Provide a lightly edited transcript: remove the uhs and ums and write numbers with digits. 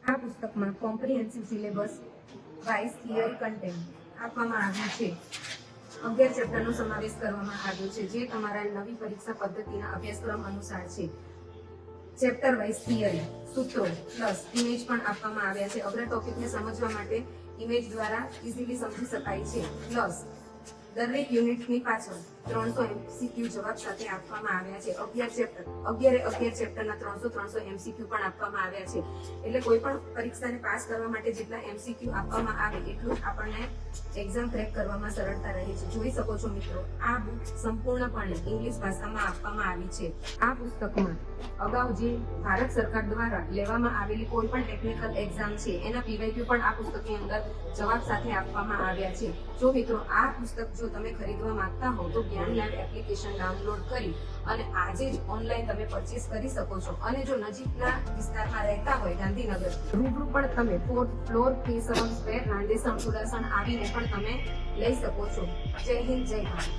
આ પુસ્તકમાં comprehensive syllabus wise theory content આપવામાં આવ્યું છે. 11 ચેપ્ટરનો સમાવેશ કરવામાં આવ્યો છે, જે તમારા નવી પરીક્ષા પદ્ધતિના અભ્યાસક્રમ અનુસાર છે. ચેપ્ટર વાઇઝ થિયરી, સૂત્રો પ્લસ ઇમેજ પણ આપવામાં આવ્યા છે. અઘરા ટોપિકને સમજવા માટે ઇમેજ દ્વારા ઇઝીલી સમજી શકાય છે. પ્લસ દરેક યુનિટની પાછળ 300 MCQ જવાબ સાથે આપવામાં આવ્યા છે. 11 ચેપ્ટરના 300 MCQ પણ આપવામાં આવ્યા છે. એટલે કોઈ પણ પરીક્ષાને પાસ કરવા માટે જેટલા MCQ આપવામાં આવે એટલું આપણને એક્ઝામ ક્રેક કરવામાં સરળતા રહે છે. જોઈ શકો છો મિત્રો, આ બુક સંપૂર્ણપણે ઇંગ્લિશ ભાષામાં આપવામાં આવી છે. આ પુસ્તકમાં અગાઉ જે ભારત સરકાર દ્વારા લેવામાં આવેલી કોઈ પણ ટેકનિકલ એક્ઝામ છે એના PYQ પણ આ પુસ્તકની અંદર જવાબ સાથે આપવામાં આવ્યા છે. જો મિત્રો આ પુસ્તક જો તમે ખરીદવા માંગતા હો તો જ્ઞાન લેબ એપ્લિકેશન ડાઉનલોડ કરી અને આજે જ ઓનલાઈન તમે પરચેસ કરી શકો છો. અને જો નજીકના વિસ્તારમાં રહેતા હોય ગાંધીનગર, રૂબરૂ પણ તમે 4th floor K7 square Randesan Udasan આવીને પણ તમે લઈ શકો છો. જય હિન્દ, જય ભારત.